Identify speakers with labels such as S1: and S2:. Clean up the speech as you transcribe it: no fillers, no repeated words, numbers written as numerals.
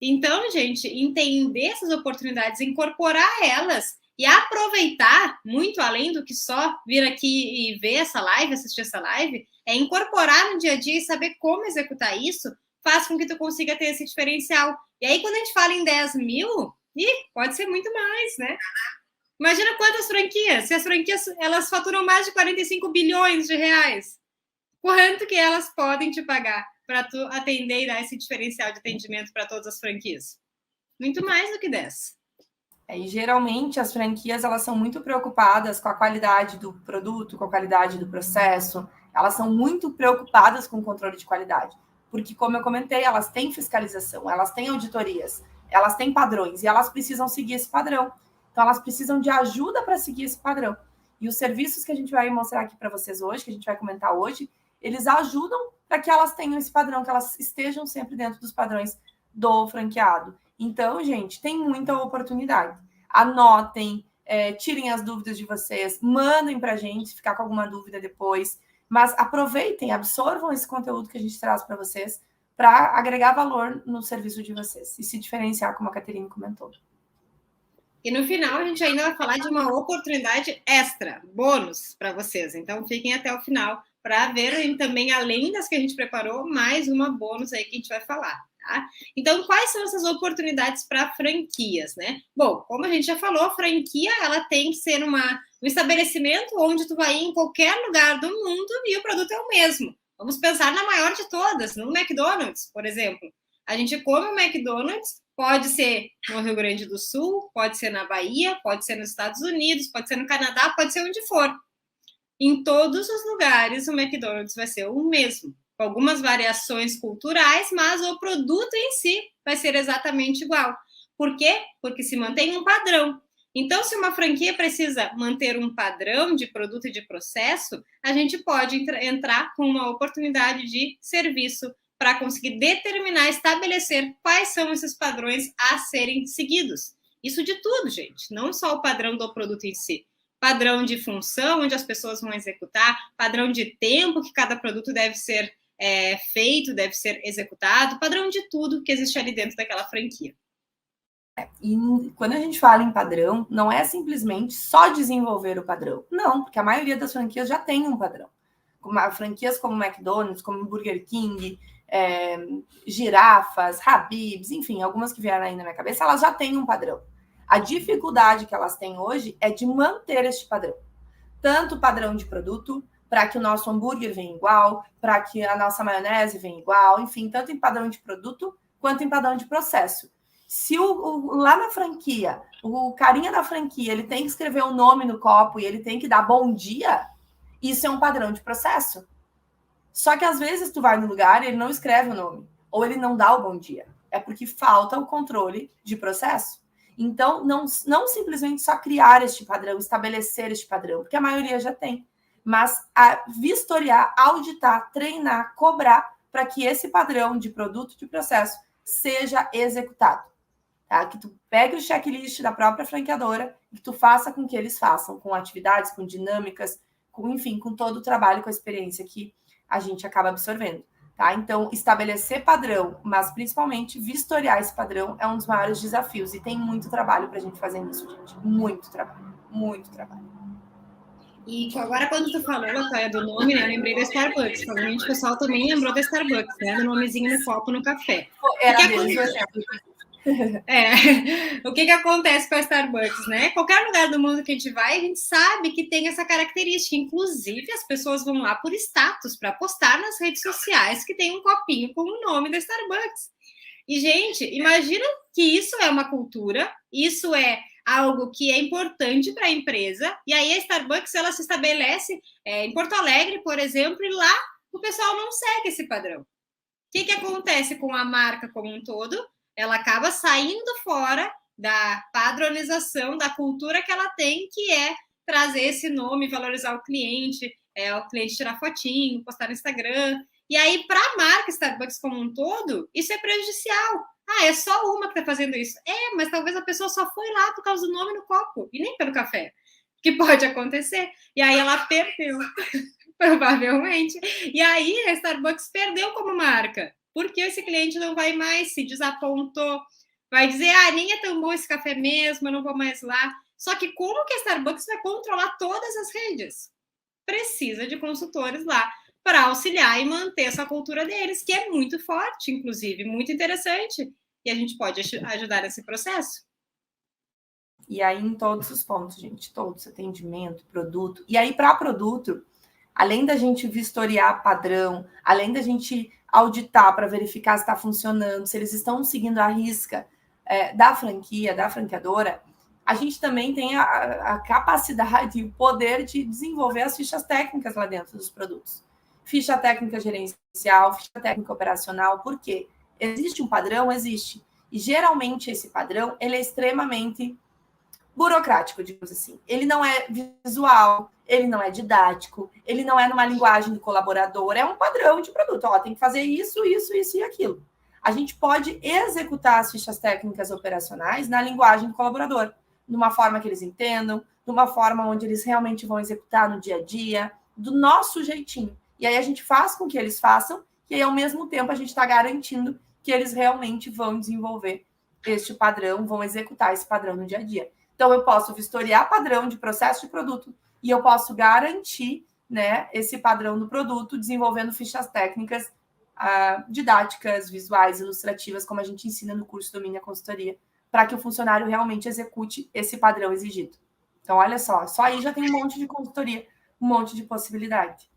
S1: Então, gente, entender essas oportunidades, incorporar elas e aproveitar, muito além do que só vir aqui e ver essa live, assistir essa live, é incorporar no dia a dia e saber como executar isso, faz com que tu consiga ter esse diferencial. E aí, quando a gente fala em 10 mil, pode ser muito mais, né? Imagina quantas franquias, se as franquias elas faturam mais de 45 bilhões de reais, quanto que elas podem te pagar para tu atender e dar esse diferencial de atendimento para todas as franquias? Muito mais do que 10.
S2: E geralmente as franquias elas são muito preocupadas com a qualidade do produto, com a qualidade do processo, elas são muito preocupadas com o controle de qualidade, porque como eu comentei, elas têm fiscalização, elas têm auditorias, elas têm padrões e elas precisam seguir esse padrão. Então elas precisam de ajuda para seguir esse padrão. E os serviços que a gente vai mostrar aqui para vocês hoje, que a gente vai comentar hoje, eles ajudam para que elas tenham esse padrão, que elas estejam sempre dentro dos padrões do franqueado. Então, gente, tem muita oportunidade. Anotem, tirem as dúvidas de vocês, mandem para a gente, ficar com alguma dúvida depois, mas aproveitem, absorvam esse conteúdo que a gente traz para vocês para agregar valor no serviço de vocês e se diferenciar, como a Caterine comentou.
S1: E no final a gente ainda vai falar de uma oportunidade extra, bônus para vocês. Então fiquem até o final para verem também, além das que a gente preparou, mais uma bônus aí que a gente vai falar. Tá? Então, quais são essas oportunidades para franquias, né? Bom, como a gente já falou, a franquia ela tem que ser um estabelecimento onde tu vai ir em qualquer lugar do mundo e o produto é o mesmo. Vamos pensar na maior de todas, no McDonald's, por exemplo. A gente come o McDonald's, pode ser no Rio Grande do Sul, pode ser na Bahia, pode ser nos Estados Unidos, pode ser no Canadá, pode ser onde for. Em todos os lugares, o McDonald's vai ser o mesmo, com algumas variações culturais, mas o produto em si vai ser exatamente igual. Por quê? Porque se mantém um padrão. Então, se uma franquia precisa manter um padrão de produto e de processo, a gente pode entrar com uma oportunidade de serviço para conseguir determinar, estabelecer quais são esses padrões a serem seguidos. Isso de tudo, gente, não só o padrão do produto em si. Padrão de função, onde as pessoas vão executar, padrão de tempo que cada produto deve ser feito, deve ser executado, padrão de tudo que existe ali dentro daquela franquia.
S2: E quando a gente fala em padrão, não é simplesmente só desenvolver o padrão. Não, porque a maioria das franquias já tem um padrão. Franquias como McDonald's, como Burger King, Girafas, Habib's, enfim, algumas que vieram aí na minha cabeça, elas já têm um padrão. A dificuldade que elas têm hoje é de manter este padrão. Tanto o padrão de produto, para que o nosso hambúrguer venha igual, para que a nossa maionese venha igual, enfim, tanto em padrão de produto quanto em padrão de processo. Se lá na franquia, o carinha da franquia, ele tem que escrever um nome no copo e ele tem que dar bom dia, isso é um padrão de processo. Só que às vezes tu vai no lugar e ele não escreve o nome, ou ele não dá o bom dia. É porque falta o controle de processo. Então, não simplesmente só criar este padrão, estabelecer este padrão, porque a maioria já tem, mas vistoriar, auditar, treinar, cobrar para que esse padrão de produto, de processo, seja executado. Tá? Que tu pegue o checklist da própria franqueadora e que tu faça com que eles façam, com atividades, com dinâmicas, enfim, com todo o trabalho, com a experiência que a gente acaba absorvendo. Tá? Então, estabelecer padrão, mas principalmente vistoriar esse padrão é um dos maiores desafios. E tem muito trabalho para a gente fazer nisso, gente. Muito trabalho, muito trabalho.
S1: E agora, quando tu falou, Latoya, do nome, né, eu lembrei da Starbucks. Provavelmente o pessoal também lembrou da Starbucks, né? Do nomezinho no copo no café.
S2: Era deles o exemplo.
S1: O que acontece com a Starbucks, né? Qualquer lugar do mundo que a gente vai, a gente sabe que tem essa característica. Inclusive, as pessoas vão lá por status, para postar nas redes sociais que tem um copinho com o nome da Starbucks. E, gente, imagina que isso é uma cultura, isso é algo que é importante para a empresa, e aí a Starbucks ela se estabelece em Porto Alegre, por exemplo, e lá o pessoal não segue esse padrão. O que acontece com a marca como um todo? Ela acaba saindo fora da padronização, da cultura que ela tem, que é trazer esse nome, valorizar o cliente tirar fotinho, postar no Instagram. E aí, para a marca Starbucks como um todo, isso é prejudicial. É só uma que está fazendo isso. Mas talvez a pessoa só foi lá por causa do nome no copo, e nem pelo café, que pode acontecer. E aí ela perdeu, provavelmente. E aí a Starbucks perdeu como marca. porque esse cliente não vai mais, se desapontou, vai dizer, nem é tão bom esse café mesmo, eu não vou mais lá. Só que como que a Starbucks vai controlar todas as redes? Precisa de consultores lá para auxiliar e manter essa cultura deles, que é muito forte, inclusive, muito interessante. E a gente pode ajudar nesse processo.
S2: E aí, em todos os pontos, gente, todos, atendimento, produto. E aí, para produto, além da gente vistoriar padrão, além da gente auditar para verificar se está funcionando, se eles estão seguindo a risca da franquia, da franqueadora, a gente também tem a capacidade e o poder de desenvolver as fichas técnicas lá dentro dos produtos. Ficha técnica gerencial, ficha técnica operacional, por quê? Existe um padrão? Existe. E geralmente esse padrão ele é extremamente burocrático, digamos assim. Ele não é visual, ele não é didático, ele não é numa linguagem do colaborador, é um padrão de produto. Tem que fazer isso, isso, isso e aquilo. A gente pode executar as fichas técnicas operacionais na linguagem do colaborador, numa forma que eles entendam, numa forma onde eles realmente vão executar no dia a dia, do nosso jeitinho. E aí a gente faz com que eles façam, e aí ao mesmo tempo a gente está garantindo que eles realmente vão desenvolver este padrão, vão executar esse padrão no dia a dia. Então, eu posso vistoriar padrão de processo de produto e eu posso garantir, né, esse padrão do produto desenvolvendo fichas técnicas didáticas, visuais, ilustrativas, como a gente ensina no curso Domine a Consultoria, para que o funcionário realmente execute esse padrão exigido. Então, olha só aí já tem um monte de consultoria, um monte de possibilidade.